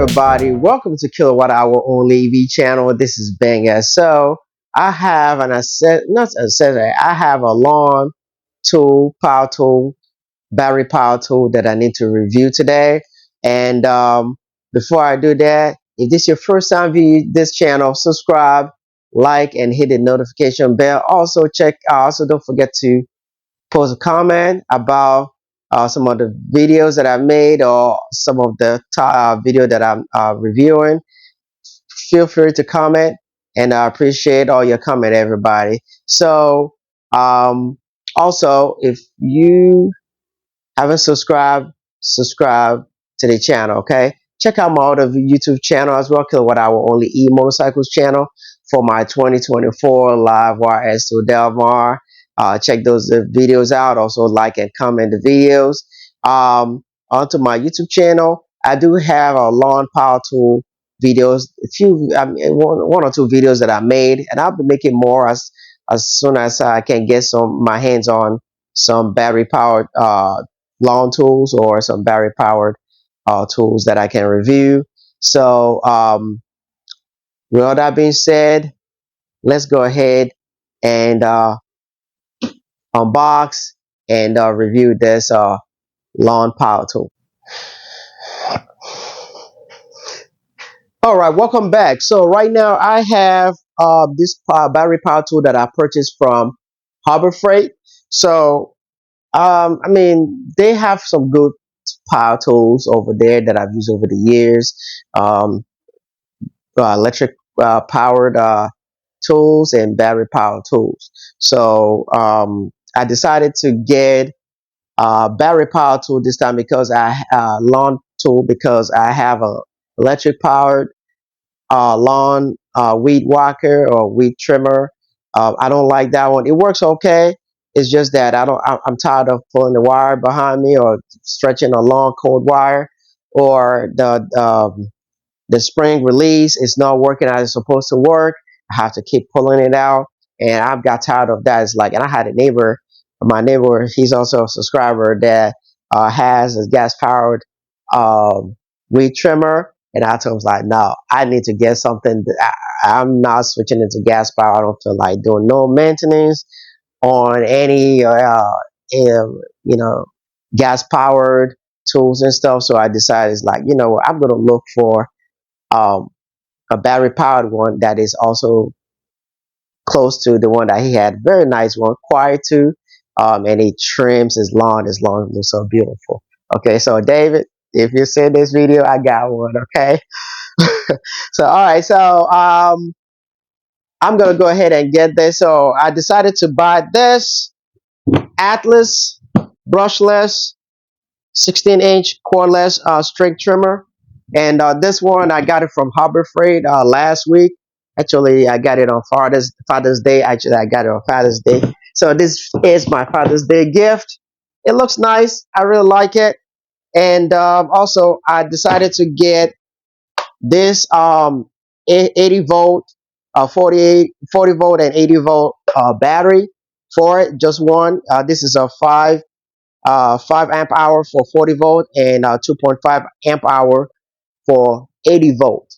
everybody, welcome to KwhOnlyEv channel. This is Bang. So I have I have a lawn tool, power tool, battery power tool that I need to review today. And before I do that, if this is your first time viewing this channel, subscribe, like, and hit the notification bell. Also don't forget to post a comment about some of the videos that I made or some of the video that I'm reviewing. Feel free to comment, and I appreciate all your comment, everybody. So um, also, if you haven't subscribed, subscribe to the channel. Okay, check out my other YouTube channel as well, KwhOnlyEv motorcycles channel, for my 2024 live YS to Delmar. Check those videos out. Also like and comment the videos. Onto my YouTube channel, I do have a lawn power tool videos, one or two videos that I made, and I'll be making more as soon as I can get my hands on some battery powered lawn tools or some battery powered tools that I can review. So with all that being said, let's go ahead and unbox and review this lawn power tool. All right, welcome back. So right now I have this battery power tool that I purchased from Harbor Freight. So I mean, they have some good power tools over there that I've used over the years. Electric powered tools and battery powered tools. So I decided to get battery power tool this time because lawn tool because I have a electric powered lawn weed whacker or weed trimmer. I don't like that one. It works okay. It's just that I'm tired of pulling the wire behind me or stretching a long cold wire, or the spring release is not working as it's supposed to work. I have to keep pulling it out, and I've got tired of that. It's like, and I had my neighbor, he's also a subscriber that has a gas powered weed trimmer, and I told him, like, no, I need to get something. I'm not switching into gas power. I don't feel like doing no maintenance on any gas powered tools and stuff. So I decided, it's like, you know what, I'm gonna look for um, a battery powered one that is also close to the one that he had. Very nice one, quiet too, and he trims his lawn. His lawn looks so beautiful. Okay, so David, if you see this video, I got one. Okay, so all right, so I'm gonna go ahead and get this. So I decided to buy this Atlas brushless 16-inch cordless string trimmer, and this one I got it from Harbor Freight last week. Actually, I got it on Father's Day. Actually, I got it on Father's Day. So this is my Father's Day gift. It looks nice. I really like it. And also, I decided to get this 80 volt, 40 volt and 80 volt battery for it. Just one. This is a 5 amp hour for 40 volt and 2.5 amp hour for 80 volt.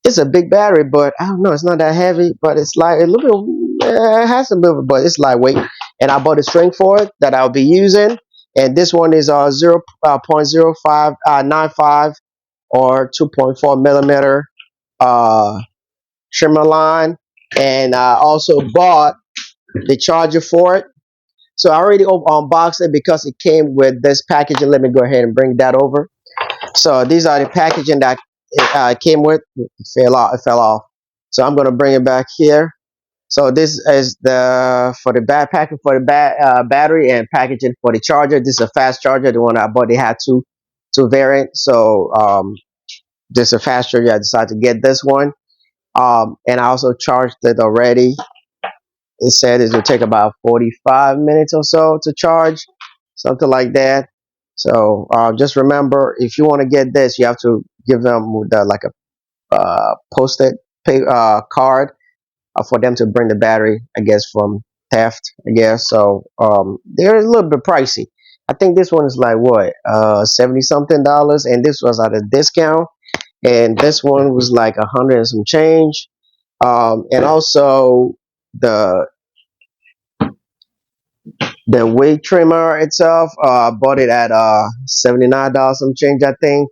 It's a big battery, but I don't know, it's not that heavy, but it's like a little bit, it has a little bit, but it's lightweight. And I bought a string for it that I'll be using, and this one is 0.0595 or 2.4 millimeter trimmer line. And I also bought the charger for it. So I already unboxed it because it came with this packaging. Let me go ahead and bring that over. So these are the packaging that it came with. It fell off. So I'm going to bring it back here. So this is for the packaging for the battery and packaging for the charger. This is a fast charger. The one I bought, they had two variants. So this is a fast charger. I decided to get this one. And I also charged it already. It said it would take about 45 minutes or so to charge, something like that. So just remember, if you want to get this, you have to give them like a posted card for them to bring the battery, I guess, from theft, I guess. So they're a little bit pricey. I think this one is like what, 70 something dollars, and this was at a discount, and this one was like 100 and some change. And also the the weight trimmer itself, bought it at $79 some change, I think,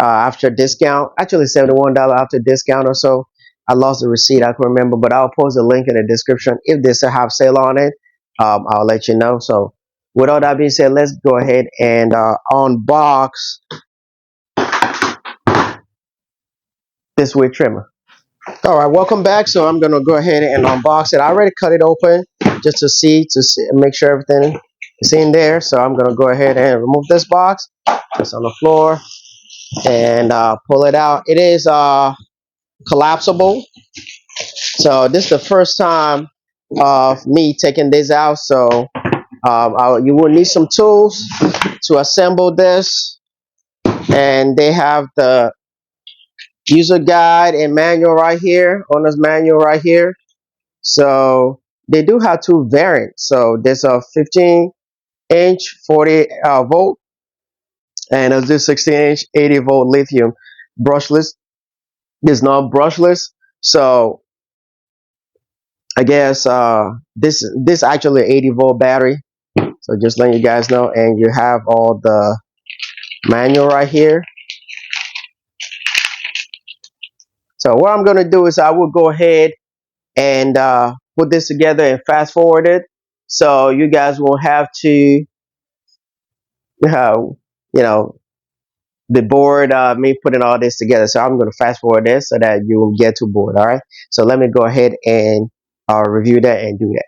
after discount. Actually, $71 after discount or so. I lost the receipt. I can remember, but I'll post a link in the description. If there's a half sale on it, I'll let you know. So, with all that being said, let's go ahead and unbox this weight trimmer. All right, welcome back. So I'm gonna go ahead and unbox it. I already cut it open just to see, make sure everything is in there. So I'm gonna go ahead and remove this box. It's on the floor and pull it out. It is collapsible. So this is the first time of me taking this out. So you will need some tools to assemble this, and they have the user guide and manual right here, owner's manual right here. So they do have two variants. So there's a 15-inch 40 volt, and there's this 16-inch 80 volt lithium brushless. There's not brushless. So I guess this actually 80 volt battery. So just letting you guys know, and you have all the manual right here. So what I'm gonna do is I will go ahead and put this together and fast forward it, so you guys won't have to you know the board me putting all this together. So I'm going to fast forward this so that you will get too bored. All right, so let me go ahead and review that and do that.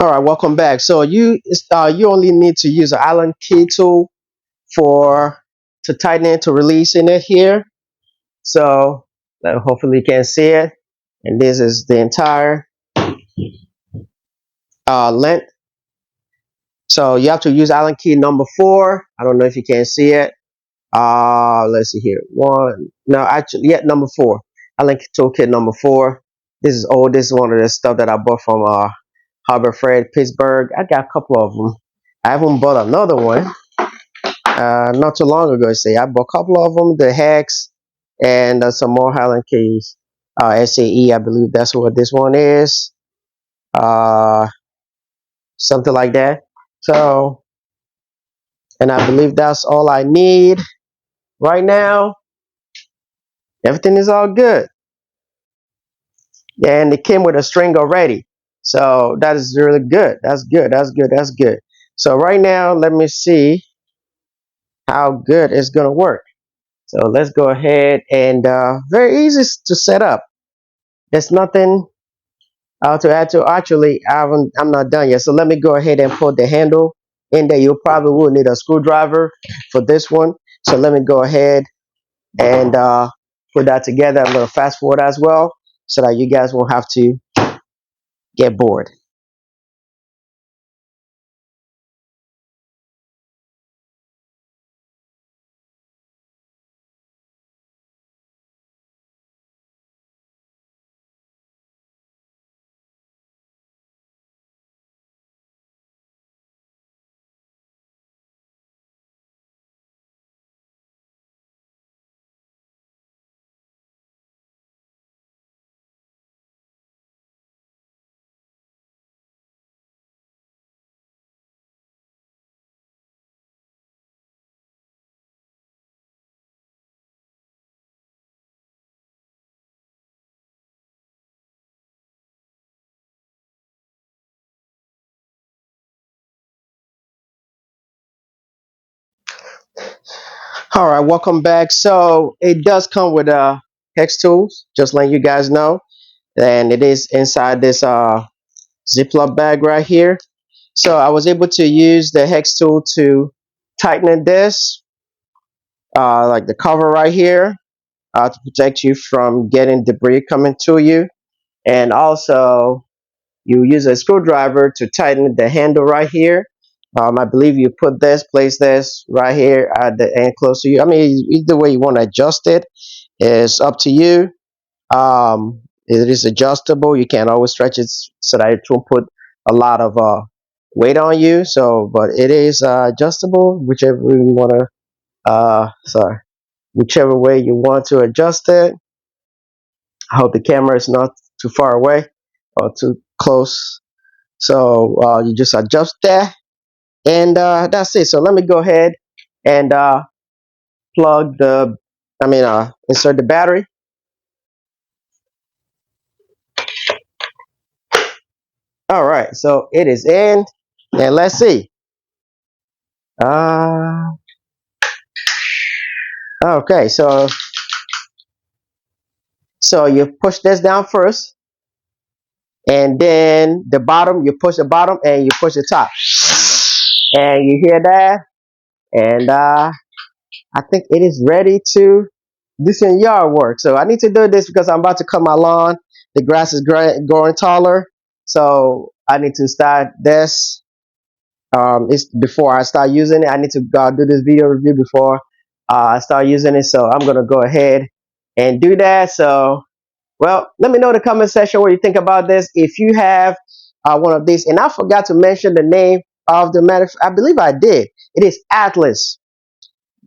All right, welcome back. So you only need to use an Allen key tool for to tighten it, to release in it here. So hopefully you can see it, and this is the entire length. So you have to use Allen key number 4. I don't know if you can see it. Let's see here. One, no, actually, yeah, number 4. Allen toolkit number 4. This is old. This is one of the stuff that I bought from harborfreight, Pittsburgh. I got a couple of them. I haven't bought another one. Not too long ago. See, I bought a couple of them. The hex and some more Allen keys. SAE, I believe that's what this one is. Uh, Something like that. So, and I believe that's all I need right now. Everything is all good. And it came with a string already. So that is really good. That's good. That's good. That's good. So right now, let me see how good it's going to work. So let's go ahead and very easy to set up. There's nothing to add to. Actually, I'm not done yet. So let me go ahead and put the handle in there. You probably will need a screwdriver for this one. So let me go ahead and put that together. I'm going to fast forward as well so that you guys won't have to get bored. All right, welcome back. So it does come with hex tools, just letting you guys know, and it is inside this Ziploc bag right here. So I was able to use the hex tool to tighten this, like the cover right here, to protect you from getting debris coming to you, and also you use a screwdriver to tighten the handle right here. I believe you place this right here at the end close to you. I mean, either way you want to adjust it is up to you. It is adjustable. You can always stretch it so that it won't put a lot of weight on you. So, but it is adjustable, whichever way you want to. Whichever way you want to adjust it. I hope the camera is not too far away or too close. So you just adjust that, and that's it. So let me go ahead and plug the. Insert the battery. All right, so it is in, and let's see. Uh, okay, so you push this down first, and then the bottom. You push the bottom, and you push the top, and you hear that, and I think it is ready to do some yard work. So I need to do this because I'm about to cut my lawn. The grass is growing taller, so I need to start this. It's before I start using it. I need to do this video review before I start using it. So I'm gonna go ahead and do that. So, well, let me know in the comment section what you think about this. If you have one of these, and I forgot to mention the name of the I believe I did. It is Atlas.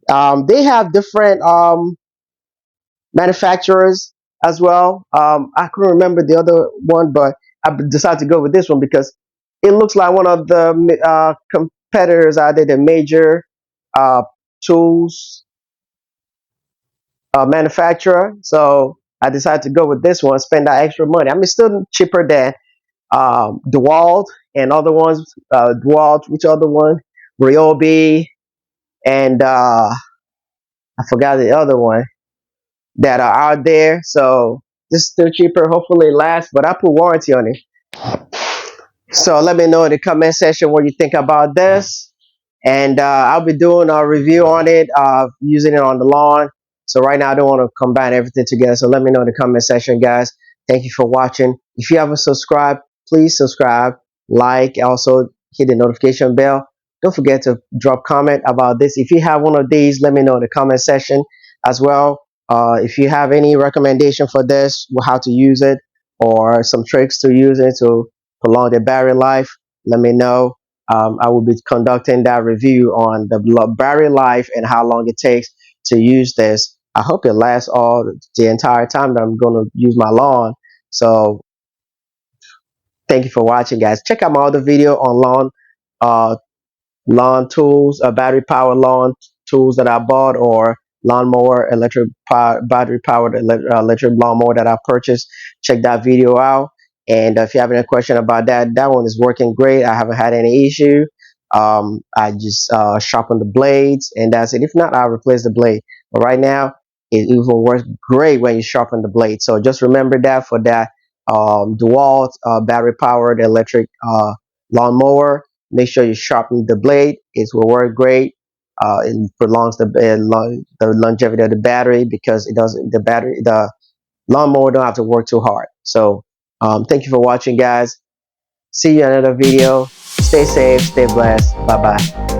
They have different manufacturers as well. I couldn't remember the other one, but I decided to go with this one because it looks like one of the competitors out there, the major uh, tools manufacturer. So I decided to go with this one, spend that extra money. I mean, it's still cheaper than DeWalt and other ones. DeWalt, which other one? Ryobi, and I forgot the other one that are out there. So this is still cheaper. Hopefully it lasts, but I put warranty on it. So let me know in the comment section what you think about this. And I'll be doing a review on it, using it on the lawn. So right now I don't want to combine everything together. So let me know in the comment section, guys. Thank you for watching. If you haven't subscribed, please subscribe, like, also hit the notification bell. Don't forget to drop comment about this. If you have one of these, let me know in the comment section as well. If you have any recommendation for this, how to use it, or some tricks to use it to prolong the battery life, let me know. I will be conducting that review on the battery life and how long it takes to use this. I hope it lasts all the entire time that I'm going to use my lawn. So thank you for watching, guys. Check out my other video on uh, lawn tools, battery powered lawn tools that I bought, or lawnmower battery powered electric lawnmower that I purchased. Check that video out. And if you have any question about that one is working great. I haven't had any issue. I just sharpen the blades, and that's it. If not, I'll replace the blade. But right now, it even works great when you sharpen the blade. So just remember that for that DeWalt battery powered electric lawnmower. Make sure you sharpen the blade. It will work great. It prolongs the longevity of the battery because it doesn't. The lawnmower don't have to work too hard. So thank you for watching, guys. See you in another video. Stay safe. Stay blessed. Bye bye.